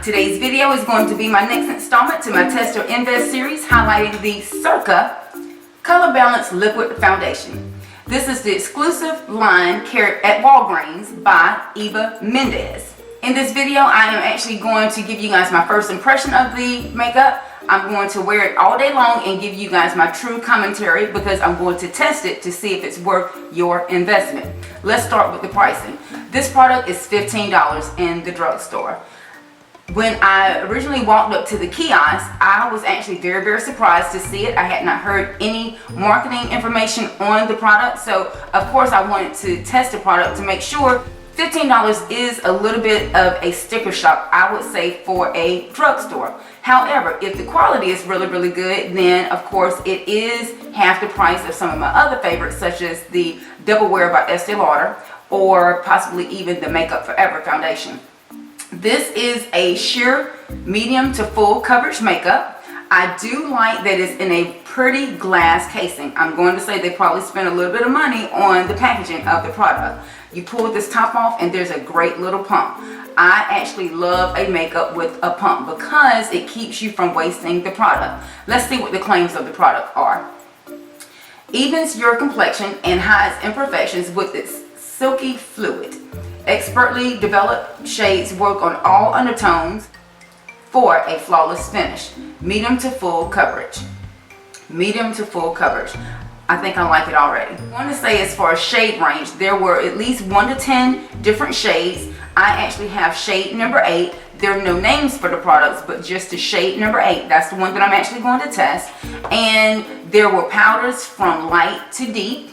Today's video is going to be my next installment to my Test or Invest series highlighting the Circa Color Balance Liquid Foundation. This is the exclusive line carried at Walgreens by Mendes. In this video, I am actually going to give you guys my first impression of the makeup. I'm going to wear it all day long and give you guys my true commentary because I'm going to test it to see if it's worth your investment. Let's start with the pricing. This product is $15 in the drugstore. When I originally walked up to the kiosk, I was actually very surprised to see it. I had not heard any marketing information on the product, so of course I wanted to test the product to make sure. $15 is a little bit of a sticker shock, I would say, for a drugstore. However, if the quality is really good, then of course it is half the price of some of my other favorites, such as the Double Wear by Estee Lauder or possibly even the Makeup Forever foundation. This is a sheer medium to full coverage makeup. I do like that it's in a pretty glass casing. I'm going to say they probably spent a little bit of money on the packaging of the product. You pull this top off and there's a great little pump. I actually love a makeup with a pump because it keeps you from wasting the product. Let's see what the claims of the product are. Evens your complexion and hides imperfections with its silky fluid. Expertly developed shades work on all undertones for a flawless finish. Medium to full coverage. Medium to full coverage. I think I like it already. I want to say as far as shade range, there were at least 1 to 10 different shades. I actually have shade number 8. There are no names for the products, but just the shade number 8. That's the one that I'm actually going to test. And there were powders from light to deep.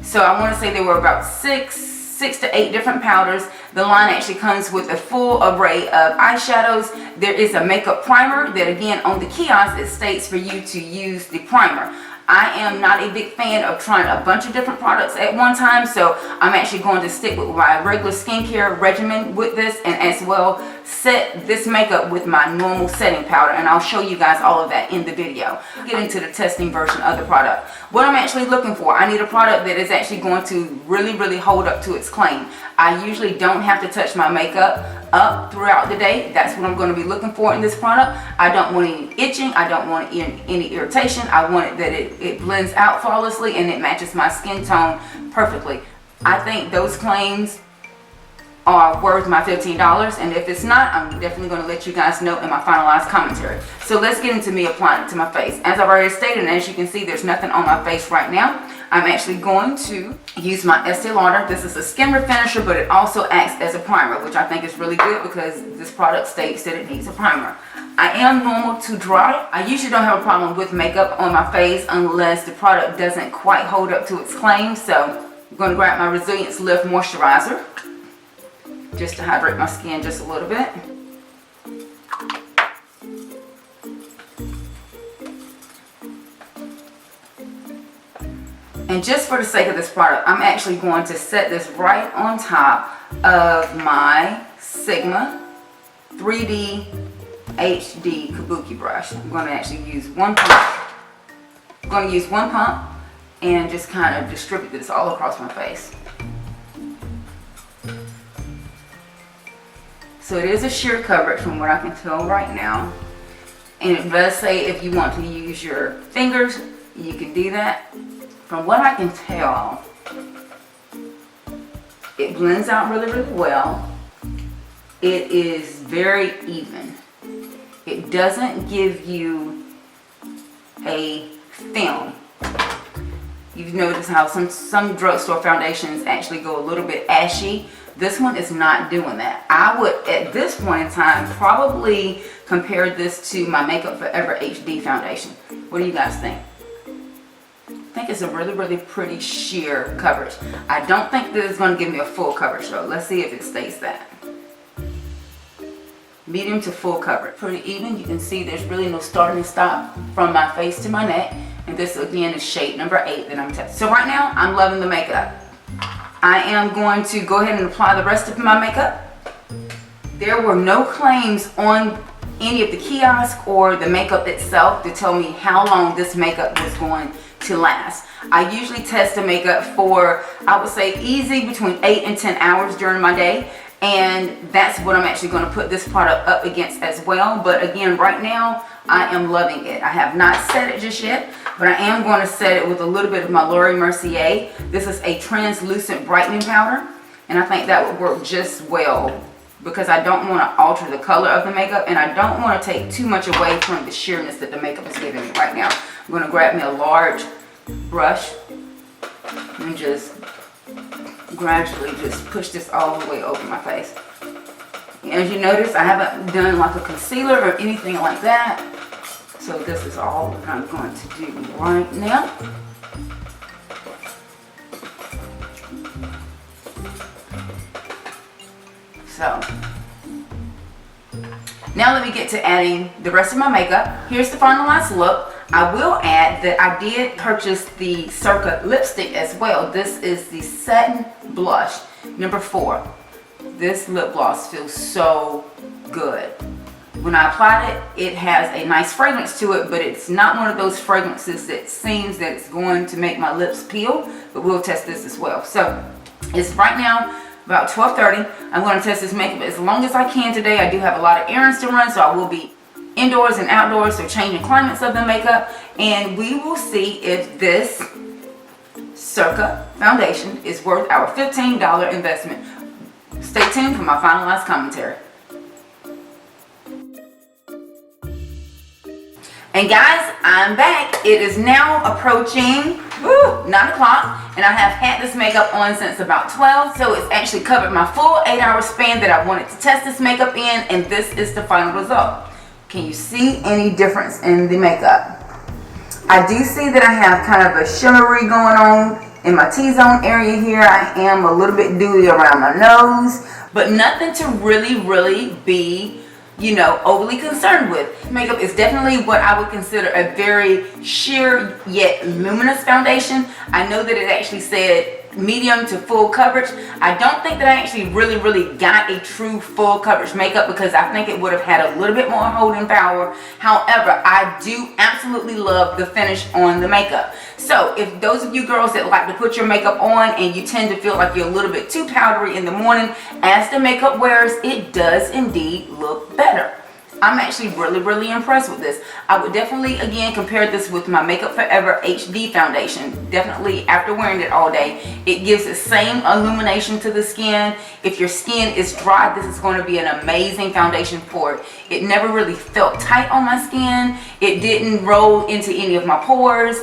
So I want to say there were about 6 to 8 different powders. The line actually comes with a full array of eyeshadows. There is a makeup primer that, again, on the kiosk it states for you to use the primer. I am not a big fan of trying a bunch of different products at one time, so I'm actually going to stick with my regular skincare regimen with this, and as well set this makeup with my normal setting powder, and I'll show you guys all of that in the video. Get into the testing version of the product. What I'm actually looking for, I need a product that is actually going to really hold up to its claim. I usually don't have to touch my makeup up throughout the day. That's what I'm going to be looking for in this product. I don't want any itching. I don't want any irritation. I want it that it blends out flawlessly and it matches my skin tone perfectly. I think those claims are worth my $15, and if it's not, I'm definitely going to let you guys know in my finalized commentary. So let's get into me applying it to my face. As I've already stated, and as you can see, there's nothing on my face right now. I'm actually going to use my Estee Lauder. This is a skin refinisher, but it also acts as a primer, which I think is really good because this product states that it needs a primer. I am normal to dry. I usually don't have a problem with makeup on my face unless the product doesn't quite hold up to its claim. So I'm going to grab my Resilience Lift Moisturizer just to hydrate my skin just a little bit. And just for the sake of this product, I'm actually going to set this right on top of my Sigma 3D HD Kabuki brush. I'm going to actually use one pump. I'm going to use one pump and just kind of distribute this all across my face. So it is a sheer coverage from what I can tell right now. And it does say if you want to use your fingers, you can do that. From what I can tell, it blends out really well. It is very even. It doesn't give you a film. You've noticed how some drugstore foundations actually go a little bit ashy. This one is not doing that. I would, at this point in time, probably compare this to my Makeup Forever HD foundation. What do you guys think? I think it's a really pretty sheer coverage. I don't think that it's going to give me a full coverage though. Let's see if it stays that. Medium to full coverage. Pretty even. You can see there's really no start and stop from my face to my neck. And this again is shade number 8 that I'm testing. So right now I'm loving the makeup. I am going to go ahead and apply the rest of my makeup. There were no claims on any of the kiosks or the makeup itself to tell me how long this makeup was going to last. I usually test the makeup for, I would say, easy between 8 and 10 hours during my day, and that's what I'm actually going to put this product up against as well. But again, right now I am loving it. I have not set it just yet, but I am going to set it with a little bit of my Laura Mercier. This is a translucent brightening powder, and I think that would work just well because I don't want to alter the color of the makeup, and I don't want to take too much away from the sheerness that the makeup is giving me right now. I'm going to grab me a large brush and just gradually just push this all the way over my face. As you notice, I haven't done like a concealer or anything like that. So this is all that I'm going to do right now. So now let me get to adding the rest of my makeup. Here's the finalized look. I will add that I did purchase the Circa lipstick as well. This is the Satin Blush number 4. This lip gloss feels so good. When I applied it, it has a nice fragrance to it, but it's not one of those fragrances that seems that it's going to make my lips peel, but we'll test this as well. So it's right now about 12:30. I'm going to test this makeup as long as I can today. I do have a lot of errands to run, so I will be indoors and outdoors, so changing climates of the makeup, and we will see if this Circa foundation is worth our $15 investment. Stay tuned for my finalized commentary. And guys, I'm back. It is now approaching 9 o'clock, and I have had this makeup on since about 12, so it's actually covered my full 8-hour span that I wanted to test this makeup in, and this is the final result. Can you see any difference in the makeup? I do see that I have kind of a shimmery going on in my T-zone area here. I am a little bit dewy around my nose, but nothing to really be, you know, overly concerned with. Makeup is definitely what I would consider a very sheer yet luminous foundation. I know that it actually said medium to full coverage. I don't think that I actually really got a true full coverage makeup because I think it would have had a little bit more holding power. However, I do absolutely love the finish on the makeup. So if those of you girls that like to put your makeup on and you tend to feel like you're a little bit too powdery in the morning, as the makeup wears, it does indeed look better. I'm actually really impressed with this. I would definitely again compare this with my Makeup Forever HD foundation. Definitely after wearing it all day, it gives the same illumination to the skin. If your skin is dry, this is going to be an amazing foundation for it. It never really felt tight on my skin. It didn't roll into any of my pores.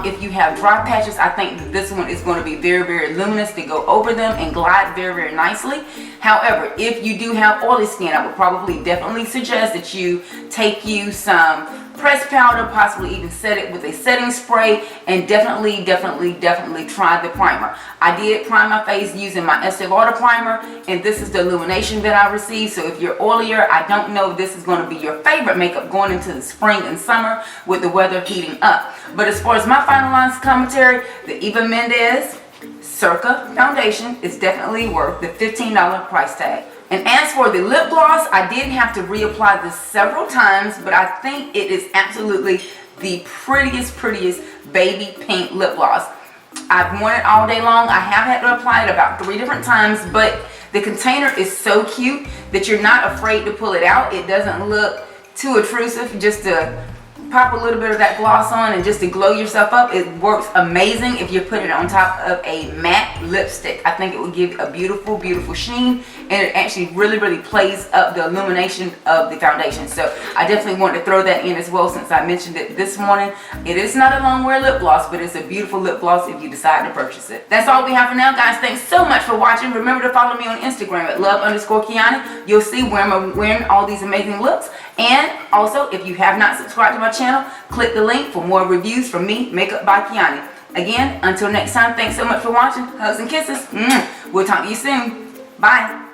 If you have dry patches, I think that this one is going to be very luminous to go over them and glide very nicely. However, if you do have oily skin, I would probably definitely suggest that you take you some pressed powder, possibly even set it with a setting spray, and definitely try the primer. I did prime my face using my Estee Lauder primer, and this is the illumination that I received. So if you're oilier, I don't know if this is going to be your favorite makeup going into the spring and summer with the weather heating up. But as far as my finalized commentary, the Eva Mendes Circa foundation is definitely worth the $15 price tag. And as for the lip gloss, I did have to reapply this several times, but I think it is absolutely the prettiest baby pink lip gloss. I've worn it all day long. I have had to apply it about 3 different times, but the container is so cute that you're not afraid to pull it out. It doesn't look too intrusive. Just to pop a little bit of that gloss on and just to glow yourself up. It works amazing if you put it on top of a matte lipstick. I think it will give a beautiful sheen, and it actually really plays up the illumination of the foundation. So I definitely wanted to throw that in as well since I mentioned it this morning. It is not a long wear lip gloss, but it's a beautiful lip gloss if you decide to purchase it. That's all we have for now, guys. Thanks so much for watching. Remember to follow me on Instagram at love_Kiani. You'll see where I'm wearing all these amazing looks. And also, if you have not subscribed to my channel, click the link for more reviews from me, Makeup by Kiani. Again, until next time, thanks so much for watching. Hugs and kisses. We'll talk to you soon. Bye.